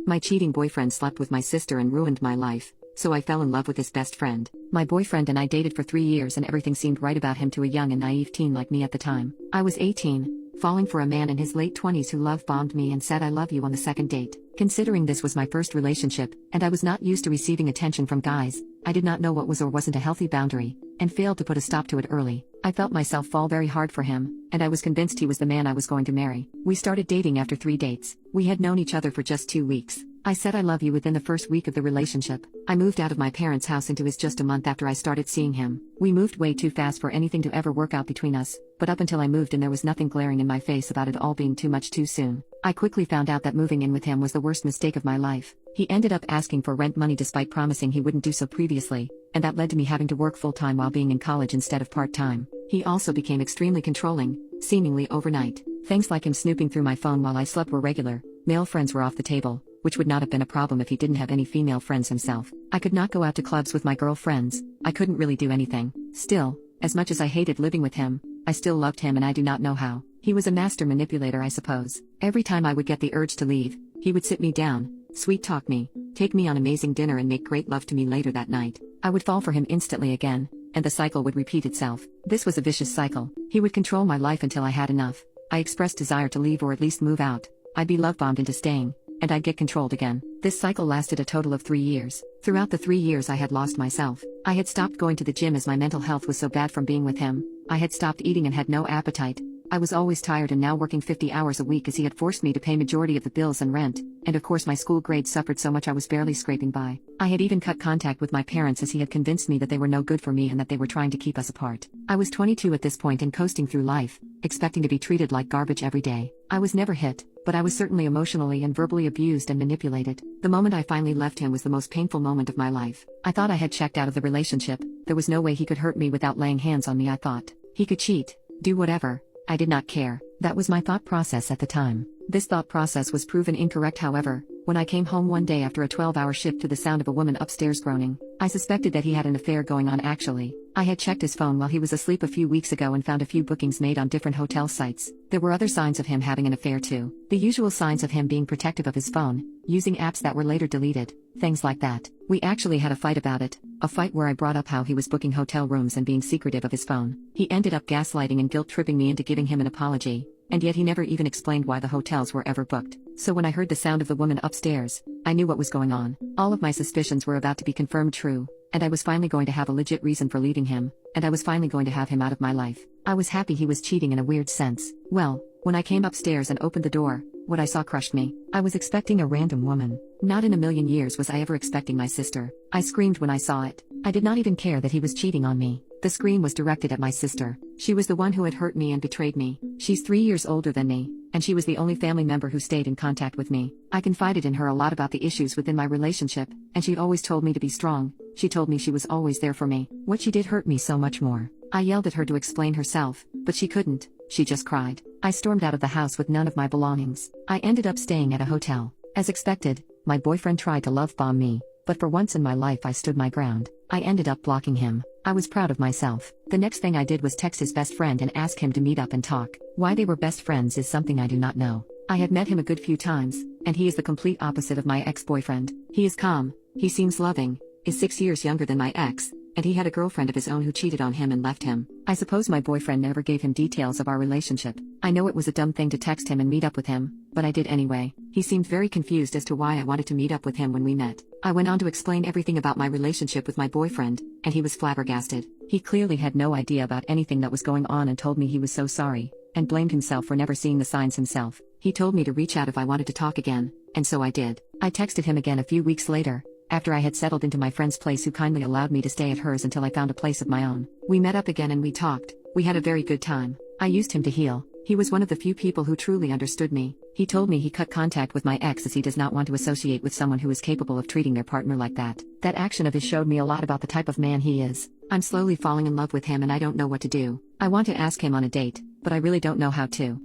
My cheating boyfriend slept with my sister and ruined my life, so I fell in love with his best friend. My boyfriend and I dated for 3 years and everything seemed right about him to a young and naive teen like me at the time. I was 18, falling for a man in his late 20s who love-bombed me and said I love you on the second date. Considering this was my first relationship, and I was not used to receiving attention from guys, I did not know what was or wasn't a healthy boundary, and failed to put a stop to it early. I felt myself fall very hard for him, and I was convinced he was the man I was going to marry. We started dating after 3 dates. We had known each other for just 2 weeks. I said I love you within the first week of the relationship. I moved out of my parents' house into his just a month after I started seeing him. We moved way too fast for anything to ever work out between us, but up until I moved in there was nothing glaring in my face about it all being too much too soon. I quickly found out that moving in with him was the worst mistake of my life. He ended up asking for rent money despite promising he wouldn't do so previously, and that led to me having to work full-time while being in college instead of part-time. He also became extremely controlling, seemingly overnight. Things like him snooping through my phone while I slept were regular. Male friends were off the table, which would not have been a problem if he didn't have any female friends himself. I could not go out to clubs with my girlfriends. I couldn't really do anything. Still, as much as I hated living with him, I still loved him and I do not know how. He was a master manipulator, I suppose. Every time I would get the urge to leave, he would sit me down, sweet-talk me, take me on amazing dinner and make great love to me later that night. I would fall for him instantly again, and the cycle would repeat itself. This was a vicious cycle. He would control my life until I had enough. I expressed desire to leave or at least move out. I'd be love-bombed into staying, and I'd get controlled again. This cycle lasted a total of 3 years. Throughout the 3 years I had lost myself. I had stopped going to the gym as my mental health was so bad from being with him. I had stopped eating and had no appetite. I was always tired and now working 50 hours a week as he had forced me to pay majority of the bills and rent, and of course my school grades suffered so much I was barely scraping by. I had even cut contact with my parents as he had convinced me that they were no good for me and that they were trying to keep us apart. I was 22 at this point and coasting through life, expecting to be treated like garbage every day. I was never hit, but I was certainly emotionally and verbally abused and manipulated. The moment I finally left him was the most painful moment of my life. I thought I had checked out of the relationship. There was no way he could hurt me without laying hands on me, I thought. He could cheat, do whatever. I did not care. That was my thought process at the time. This thought process was proven incorrect, however, when I came home one day after a 12-hour shift to the sound of a woman upstairs groaning. I suspected that he had an affair going on actually. I had checked his phone while he was asleep a few weeks ago and found a few bookings made on different hotel sites. There were other signs of him having an affair too. The usual signs of him being protective of his phone, using apps that were later deleted, things like that. We actually had a fight about it, a fight where I brought up how he was booking hotel rooms and being secretive of his phone. He ended up gaslighting and guilt-tripping me into giving him an apology, and yet he never even explained why the hotels were ever booked. So when I heard the sound of the woman upstairs, I knew what was going on. All of my suspicions were about to be confirmed true, and I was finally going to have a legit reason for leaving him, and I was finally going to have him out of my life. I was happy he was cheating in a weird sense. Well, when I came upstairs and opened the door, what I saw crushed me. I was expecting a random woman. Not in a million years was I ever expecting my sister. I screamed when I saw it. I did not even care that he was cheating on me. The scream was directed at my sister. She was the one who had hurt me and betrayed me. She's 3 years older than me, and she was the only family member who stayed in contact with me. I confided in her a lot about the issues within my relationship, and she always told me to be strong. She told me she was always there for me. What she did hurt me so much more. I yelled at her to explain herself, but she couldn't. She just cried. I stormed out of the house with none of my belongings. I ended up staying at a hotel. As expected, my boyfriend tried to love-bomb me, but for once in my life I stood my ground. I ended up blocking him. I was proud of myself. The next thing I did was text his best friend and ask him to meet up and talk. Why they were best friends is something I do not know. I had met him a good few times, and he is the complete opposite of my ex-boyfriend. He is calm, he seems loving, is 6 years younger than my ex, and he had a girlfriend of his own who cheated on him and left him. I suppose my boyfriend never gave him details of our relationship. I know it was a dumb thing to text him and meet up with him, but I did anyway. He seemed very confused as to why I wanted to meet up with him when we met. I went on to explain everything about my relationship with my boyfriend, and he was flabbergasted. He clearly had no idea about anything that was going on and told me he was so sorry, and blamed himself for never seeing the signs himself. He told me to reach out if I wanted to talk again, and so I did. I texted him again a few weeks later, after I had settled into my friend's place who kindly allowed me to stay at hers until I found a place of my own. We met up again and we talked. We had a very good time. I used him to heal. He was one of the few people who truly understood me. He told me he cut contact with my ex as he does not want to associate with someone who is capable of treating their partner like that. That action of his showed me a lot about the type of man he is. I'm slowly falling in love with him and I don't know what to do. I want to ask him on a date, but I really don't know how to.